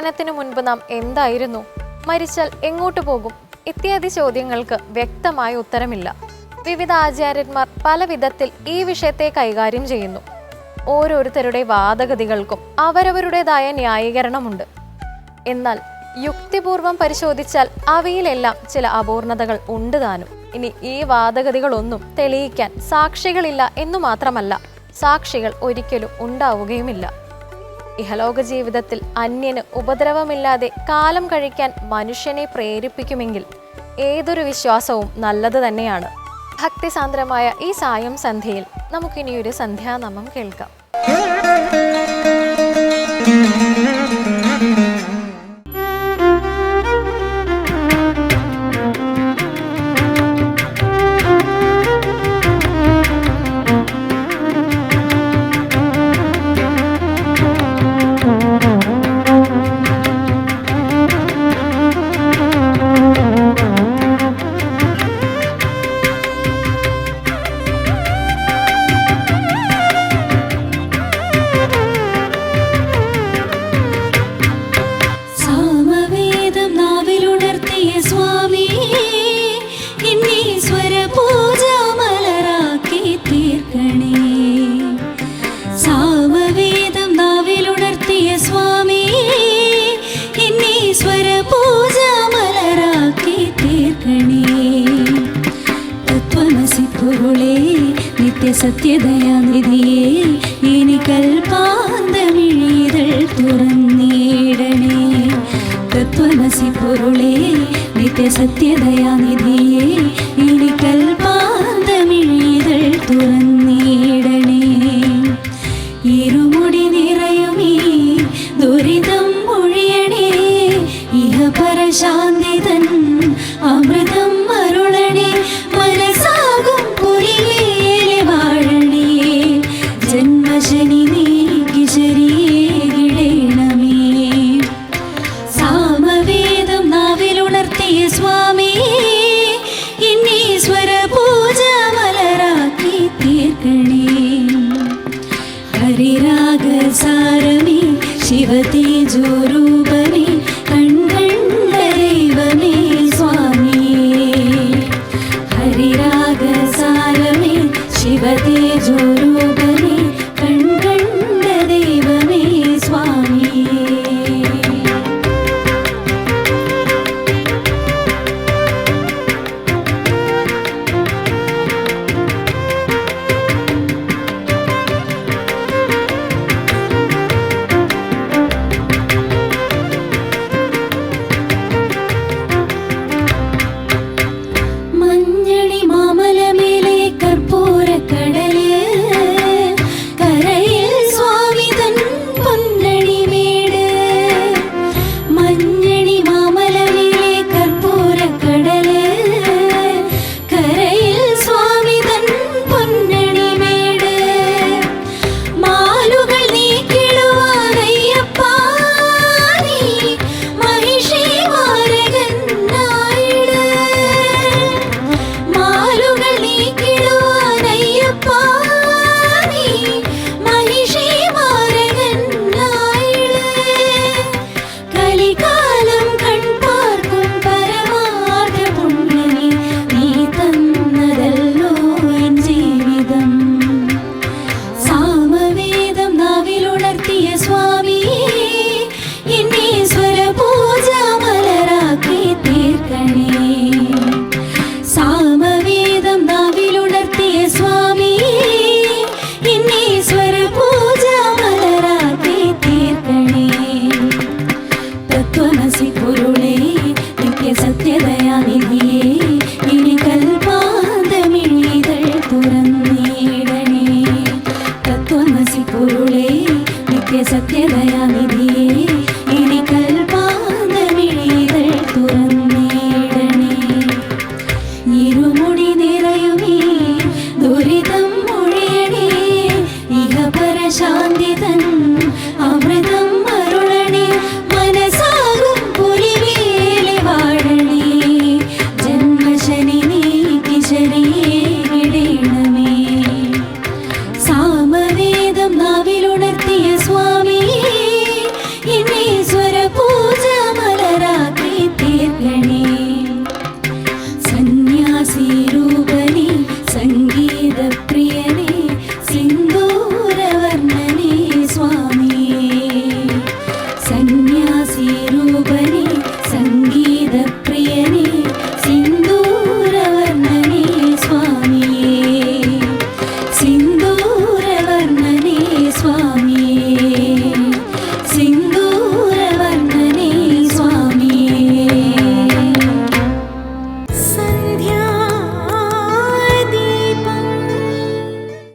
ജനനത്തിനു മുൻപ് നാം എന്തായിരുന്നു, മരിച്ചാൽ എങ്ങോട്ട് പോകും ഇത്യാദി ചോദ്യങ്ങൾക്ക് വ്യക്തമായ ഉത്തരമില്ല. വിവിധ ആചാര്യന്മാർ പല വിധത്തിൽ ഈ വിഷയത്തെ കൈകാര്യം ചെയ്യുന്നു. ഓരോരുത്തരുടെ വാദഗതികൾക്കും അവരവരുടേതായ ന്യായീകരണമുണ്ട്. എന്നാൽ യുക്തിപൂർവം പരിശോധിച്ചാൽ അവയിലെല്ലാം ചില അപൂർണതകൾ ഉണ്ട് താനും. ഇനി ഈ വാദഗതികളൊന്നും തെളിയിക്കാൻ സാക്ഷികളില്ല എന്നു മാത്രമല്ല, സാക്ഷികൾ ഒരിക്കലും ഉണ്ടാവുകയുമില്ല. ഇഹലോക ജീവിതത്തിൽ അന്യന് ഉപദ്രവമില്ലാതെ കാലം കഴിക്കാൻ മനുഷ്യനെ പ്രേരിപ്പിക്കുമെങ്കിൽ ഏതൊരു വിശ്വാസവും നല്ലത് തന്നെയാണ്. ഭക്തിസാന്ദ്രമായ ഈ സായം സന്ധ്യയിൽ നമുക്കിനിയൊരു സന്ധ്യാനാമം കേൾക്കാം. സത്യദയാനിധിയേ ഇനി കൽപ്പാന്തമിഴിതൾ തുറന്നിടണേ. തത്വമസി പൊരുളേ നിത്യസത്യദയാനിധിയേ ഇനി കൽപ്പാന്തമിഴിതൾ തുറന്നിടണേ. ഇരുമുടി നിറയുമീ ദുരിതം ഒഴിയണേ. ഇഹപരശാന്തി തൻ അമൃതം അരുളണേ. മനസാകും പുരിവേലെ വാഴണേ. ജന്മശനി നീക്കി ശരീകിടേണമേ. സാമവേദം നാവിലുണർത്തിയ സ്വാമി ഇന്നീശ്വര പൂജ മലരാക്കി തീർക്കണേ. ഹരിരാഗസാരമേ ശിവതേജോരൂപമേ കൺകണ്ട ദൈവമേ സ്വാമിയേ. ഹരിരാഗസാരമേ ശിവതേജോരൂപമേ കൺകണ്ട ദൈവമേ സ്വാമിയേ. സത്യദയാനിധിയേ ഇനി കൽപ്പാന്തമിഴിതൾ തുറന്നിടണേ. ഇരുമുടി നിറയുമീ ദുരിതം ഒഴിയണേ. ഇഹപരശാന്തി തൻ അമൃതം അരുളണേ. മനസാകും പുലിവേലെ വാഴണേ. ജന്മശനി നീക്കി ശരീകിടേണമേ. സാമവേദം നാവിലു